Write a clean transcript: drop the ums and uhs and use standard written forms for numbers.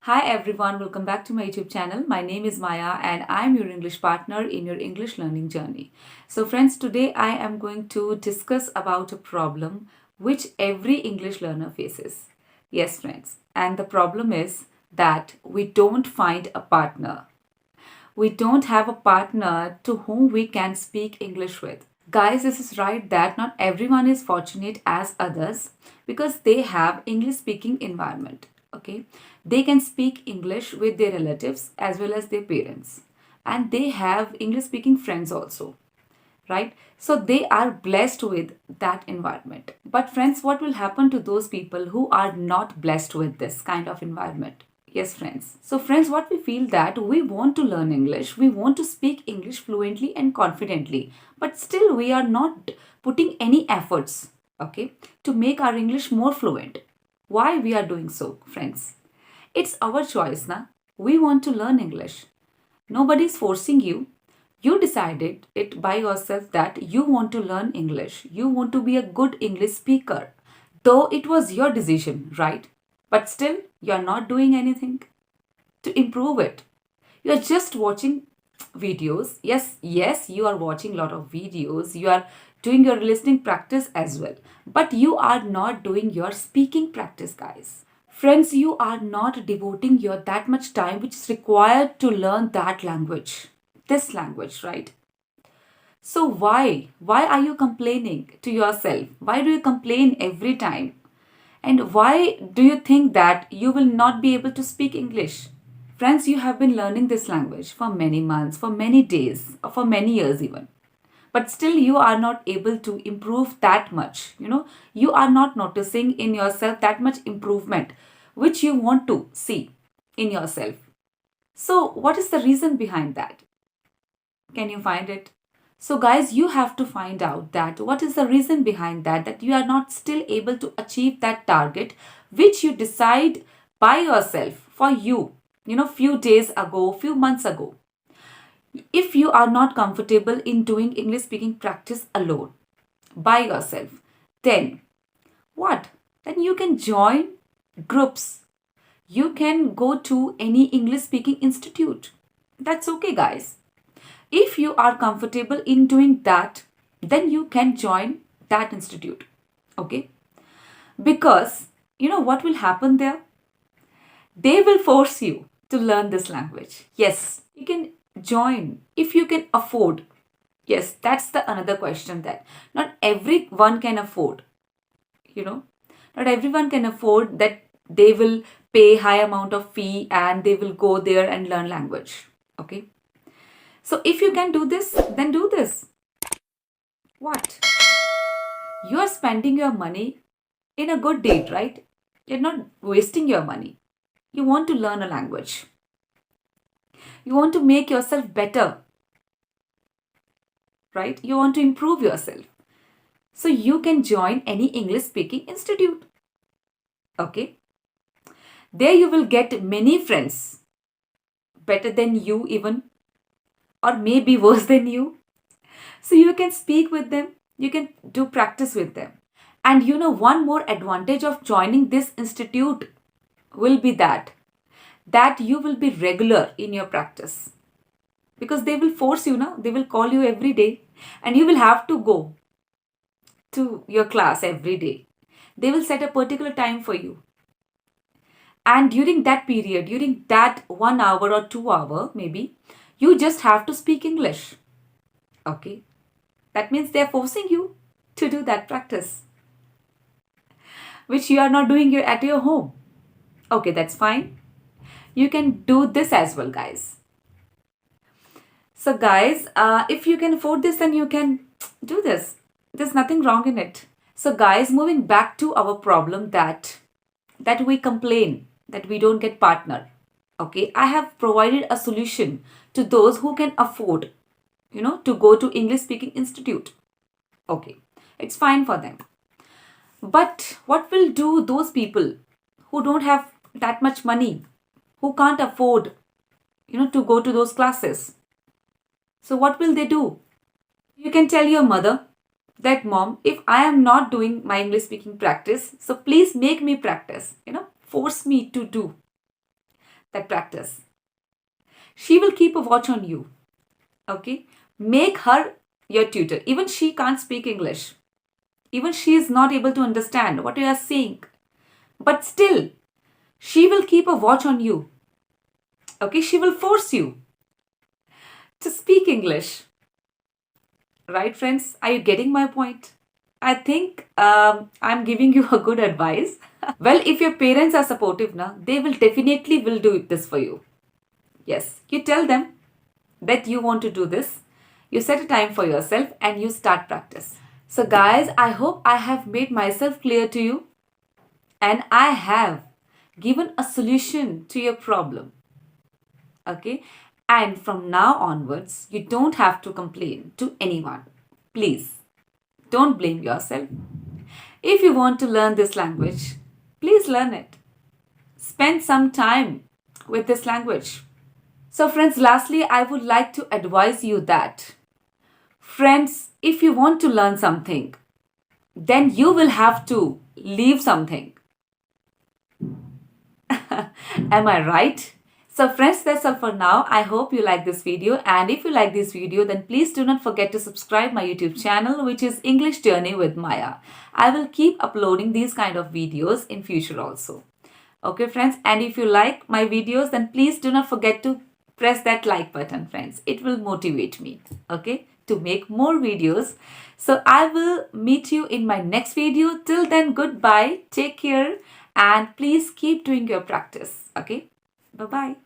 Hi everyone, welcome back to my YouTube channel. My name is Maya and I'm your English partner in your English learning journey. So friends, today I am going to discuss about a problem which every English learner faces. Yes friends, and the problem is that we don't find a partner. We don't have a partner to whom we can speak English with. Guys, this is right that not everyone is fortunate as others because they have English speaking environment. Okay, they can speak English with their relatives as well as their parents, and they have English speaking friends also, right? So they are blessed with that environment. But friends, what will happen to those people who are not blessed with this kind of environment? Yes, friends. So, friends, what we feel that we want to learn English, we want to speak English fluently and confidently, but still we are not putting any efforts, okay, to make our English more fluent. Why we are doing so, friends? It's our choice, na? We want to learn English. Nobody's forcing you. You decided it by yourself that you want to learn English. You want to be a good English speaker. Though it was your decision, right? But still, you're not doing anything to improve it. You're just watching videos. Yes, you are watching a lot of videos. You are doing your listening practice as well. But you are not doing your speaking practice, guys. Friends, you are not devoting your that much time which is required to learn that language. This language, right? So why? Why are you complaining to yourself? Why do you complain every time? And why do you think that you will not be able to speak English? Friends, you have been learning this language for many months, for many days, or for many years even. But still, you are not able to improve that much. You are not noticing in yourself that much improvement which you want to see in yourself. So, what is the reason behind that? Can you find it? So, guys, you have to find out that what is the reason behind that you are not still able to achieve that target which you decide by yourself for few days ago, few months ago. If you are not comfortable in doing English speaking practice alone by yourself, then what? Then you can join groups. You can go to any English speaking institute. That's okay, guys. If you are comfortable in doing that, then you can join that institute. Okay? Because you know what will happen there? They will force you to learn this language. Yes, you can join if you can afford. Yes, that's the another question that not everyone can afford. You know, not everyone can afford that they will pay high amount of fee and they will go there and learn language. Okay? So if you can do this, then do this. What? You are spending your money in a good deed, right? You're not wasting your money. You want to learn a language. You want to make yourself better, right? You want to improve yourself. So you can join any English speaking institute. Okay? There you will get many friends, better than you even, or maybe worse than you. So you can speak with them, you can do practice with them. And one more advantage of joining this institute will be that you will be regular in your practice because they will force you now, they will call you every day and you will have to go to your class every day. They will set a particular time for you, and during that period, during that 1 hour or 2 hour maybe, you just have to speak English. Okay, that means they're forcing you to do that practice which you are not doing at your home. Okay, that's fine. You can do this as well, guys. So, guys, if you can afford this, then you can do this. There's nothing wrong in it. So, guys, moving back to our problem that we complain that we don't get partner. Okay, I have provided a solution to those who can afford, to go to English speaking institute. Okay, it's fine for them. But what will do those people who don't have that much money, who can't afford, to go to those classes? So what will they do? You can tell your mother that, mom, if I am not doing my English speaking practice, so please make me practice, force me to do. that practice. She will keep a watch on you. Okay? Make her your tutor. Even she can't speak English. Even she is not able to understand what you are saying. But still, she will keep a watch on you. Okay? She will force you to speak English. Right, friends? Are you getting my point? I think I'm giving you a good advice. Well, if your parents are supportive now, they will definitely will do this for you. Yes, you tell them that you want to do this. You set a time for yourself and you start practice. So guys, I hope I have made myself clear to you and I have given a solution to your problem. Okay? And from now onwards, you don't have to complain to anyone. Please, don't blame yourself. If you want to learn this language, please learn it. Spend some time with this language. So friends, lastly, I would like to advise you that, friends, if you want to learn something, then you will have to leave something. Am I right? So friends, that's all for now. I hope you like this video, and if you like this video, then please do not forget to subscribe my YouTube channel, which is English Journey with Maya. I will keep uploading these kind of videos in future also. Okay friends, and if you like my videos, then please do not forget to press that like button, friends. It will motivate me, okay, to make more videos. So I will meet you in my next video. Till then, goodbye, take care, and please keep doing your practice. Okay, bye bye.